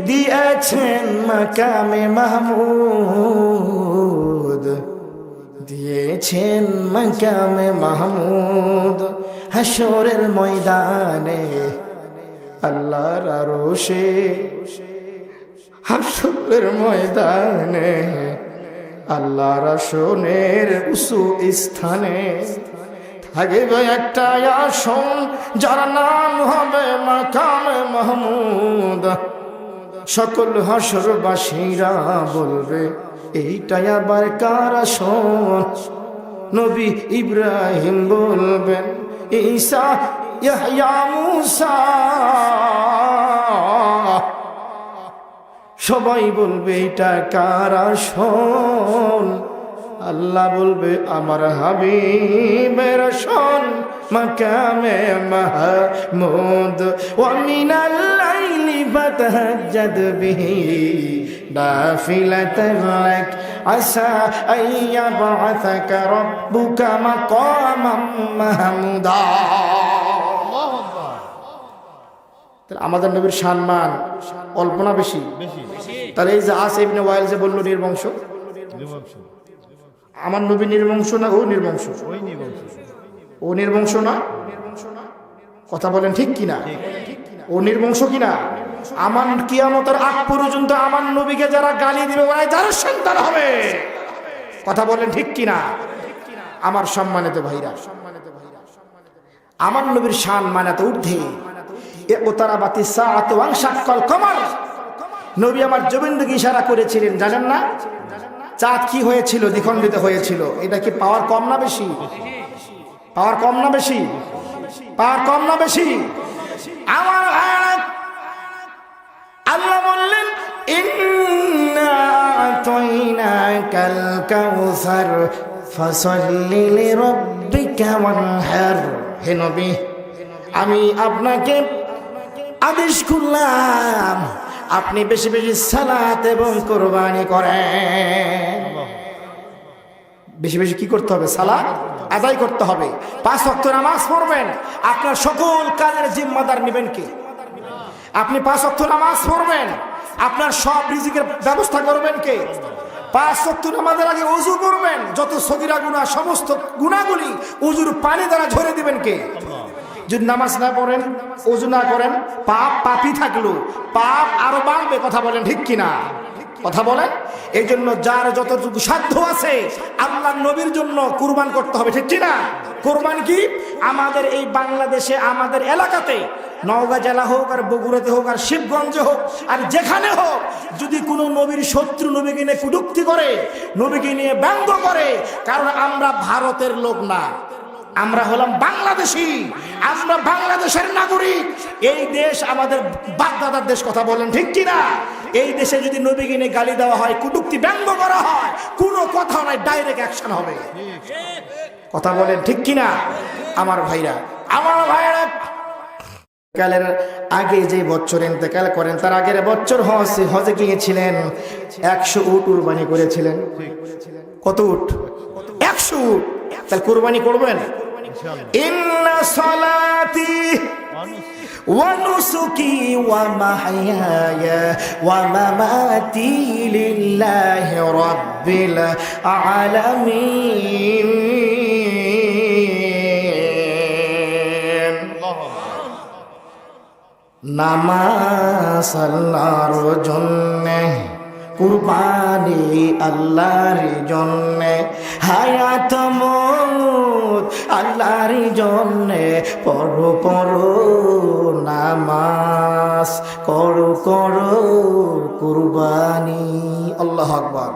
দিয়েছেন মাকামে মাহমুদ, দিয়েছেন মাকামে মাহমুদ। হাসরের ময়দানে আল্লাহর আরশে, হাসরের ময়দানে আল্লাহর আসনের উঁচু স্থানে থাকবে একটা আসন যার নাম হবে মাকামে মাহমুদ। সকল হাসরবাসীরা বলবে এইটাই আবার কার আসন? নবী ইব্রাহিম বলবেন, ঈসা, ইয়াহইয়া, মূসা, সবাই বলবে এটা কার আসন? আল্লাহ বলবে আমার হাবিবের আসন মাকামে মাহমুদ। ওয়া মিনাল লাইলি ফাতাহাজ্জাদ বিহি নাফিলাতান লাক আসা আইয়াবআসাকা রাব্বুকা মাকামাম মাহমুদা। আমাদের নবীর সম্মান অল্প না বেশি? তাহলে এই যে আসে ইবনে ওয়াইল যে বলল নির্বংশ, আমার নবী নির্বংশ না ও নির্বংশ? ও নির্বংশ না? কথা বলেন ঠিক কিনা? ও নির্বংশ কিনা? আমার কিয়ামতের আগ পর্যন্ত আমার নবীকে যারা গালি দিবে ওরাই যারা সন্তান হবে। কথা বলেন ঠিক কিনা? আমার সম্মানিত ভাইরা, আমার নবীর শান মানাতে ঊর্ধ্বে। ইকতারাবাতিস সাআতু ওয়ানশাক্কাল কমার। নবী আমার জবিনকে ইশারা করেছিলেন, জানেন না? চাঁদ কি হয়েছিল? দ্বিখণ্ডিত হয়েছিল। এটা কি পাওয়ার কম না বেশি? পাওয়ার কম না বেশি? পাওয়ার কম না বেশি? আমার আল্লাহ বললেন, ইন্না আতাইনাকাল কাউসার ফাসাল্লি লিরাব্বিকা ওয়ানহার। হে নবী, আমি আপনাকে আদেশ করলাম আপনি বেশি বেশি সালাত এবং কুরবানি করেন। বেশি বেশি কি করতে হবে? সালাত আদায় করতে হবে। 5 ওয়াক্ত নামাজ পড়বেন। আপনার সকল কাজের জিম্মাদার নেবেন কে? আপনি 5 ওয়াক্ত নামাজ পড়বেন, আপনার সব রিজিকের ব্যবস্থা করবেন কে? 5 ওয়াক্ত নামাজের আগে ওযু করবেন, যত সগীরা গুনাহ সমস্ত গুনাহগুলি ওযুর পানি দ্বারা ঝরে দিবেন কে? যদি নামাজ না পড়েন, ওযু না করেন, পাপ পাপই থাকলো, পাপ আরো বাড়বে। কথা বলেন ঠিক কিনা? কথা বলেন। এই জন্য যার যতটুকু সাধ্য আছে আল্লাহর নবীর জন্য কুরবান করতে হবে, ঠিক না? কুরবান কি? আমাদের এই বাংলাদেশে, আমাদের এলাকাতে, নওগাঁ জেলা হোক আর বগুড়াতে হোক আর শিবগঞ্জে হোক আর যেখানে হোক, যদি কোনো নবীর শত্রু নবীকে নিয়ে কটূক্তি করে, নবীকে নিয়ে ব্যঙ্গ করে, কারণ আমরা ভারতের লোক না, আমরা হলাম বাংলাদেশি, আমরা বাংলাদেশের নাগরিক। এই দেশ আমাদের বাপদাদার দেশ, কথা বলেন ঠিক কিনা? এই দেশে যদি নবীকে নিয়ে গালি দেওয়া হয়, কটূক্তি ব্যঙ্গ করা হয়, কোনো কথা নাই, ডাইরেক্ট অ্যাকশন হবে। কথা বলেন ঠিক কিনা আমার ভাইরা? আমার ভাইরা কালের আগে যে বছর ইন্তেকাল করেন, তার আগের বছর হজে গিয়েছিলেন, 100 উট কুরবানি করেছিলেন। কত উট? 100 উট। তাহলে কুরবানি করবেন? ইন্না সালাতি ওয়া নুসুকি ওয়া মাহইয়ায়া ওয়া মামাতি লিল্লাহি রাব্বিল আলামিন। নামাজ আল্লাহর জন্যে, কুরবানি আল্লাহর জন্যে, হায়াত মওত আল্লাহর জন্যে। পড়ো পড়ো নামাজ, করো করো কুরবানি। আল্লাহু আকবার।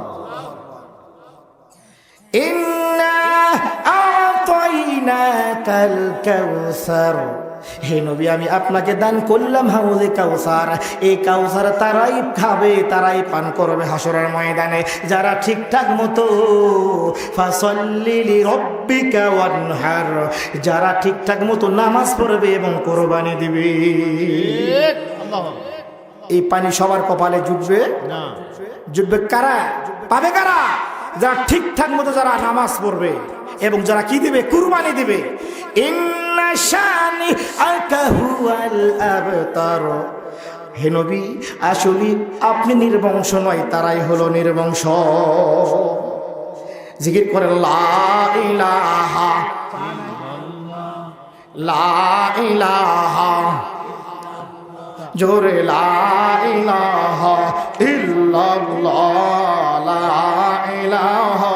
ইন্না আ'তাইনাকাল কাউসার, হে নবী আমি আপনাকে দান করলাম হাউজে কাউসার। এই কাউসার তারাই খাবে, তারাই পান করবে হাসরের ময়দানে, যারা ঠিকঠাক মতো ফাসাল্লি লিরাব্বিকা ওয়ানহার, যারা ঠিকঠাক মতো নামাজ পড়বে এবং কোরবানি দিবে। এই পানি সবার কপালে জুটবে না। জুটবে কারা? পাবে কারা? যারা ঠিকঠাক মতো যারা নামাজ পড়বে এবং যারা কি দিবে? কুরবানি দিবে। ইন্না শানি আকা হুয়াল আবতার, হে নবী আসলে আপনি নির্বংশ নয়, তারাই হলো নির্বংশ। জিকির করে লা ইলাহা লা ইলাহা, জোরে লা ইলাহা ইল্লাল্লাহ, লা ইলাহা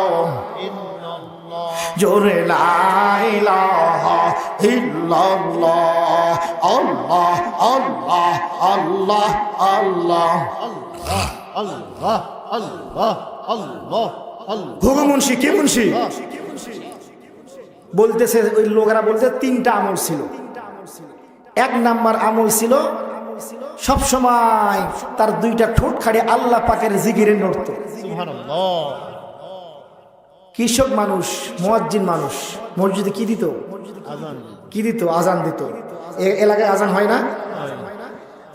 জোরে লা ইলাহা ইল্লাল্লাহ, আল্লাহ আল্লাহ আল্লাহ আল্লাহ আল্লাহ আল্লাহ আল্লাহ আল্লাহ। ভোগ মুন্সি কে? মুন্সি বলতেছে, ওই লোকেরা বলতে 3টা আমল ছিল। 1 নাম্বার আমল ছিল সব সময় তার 2টা ঠোঁট খাড়ে আল্লাহ পাকের জিকিরে নড়তো। সুবহানাল্লাহ। কৃষক মানুষ, মুয়াজ্জিন মানুষ, মসজিদে কি দিত? কি দিত? আজান দিত। এলাকায় আজান হয় না?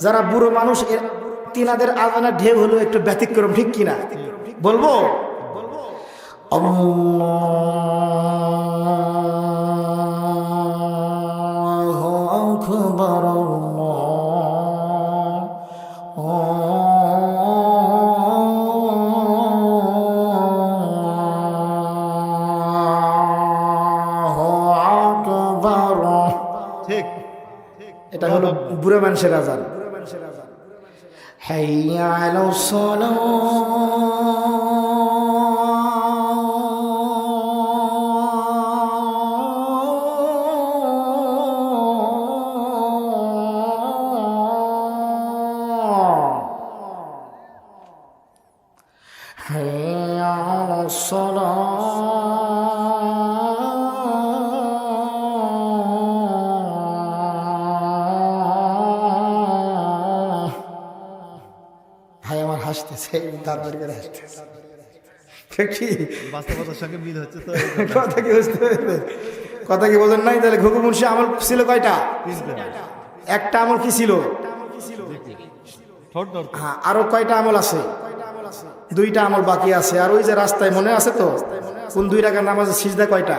যারা বুড়ো মানুষ, তিনাদের আজানের ঢেউ হলো একটু ব্যতিক্রম, ঠিক কিনা বলবো? আল্লাহু আকবার, ঠিক। এটা হলো বুড়ো মানুষের আজান। হাইয়া আলাস সালাহ, হাইয়া আলাস সালাহ। ভাই আমার হাসতেছে, তারপরে করে হাসতেছে। কি বাস্তবতার সঙ্গে মিল হচ্ছে তো। কথা কি বুঝতে পারবে? কথা কি বোঝেন নাই? তাহলে ঘুঘু মুন্সি আমল ছিল কয়টা? 1টা আমল কি ছিল? হ্যাঁ, আরো কয়টা আমল আছে? 2টা আমল বাকি আছে। আর ওই যে রাস্তায় মনে আছে তো, কোন 2 রাকাত নামাজের সিজদা কয়টা?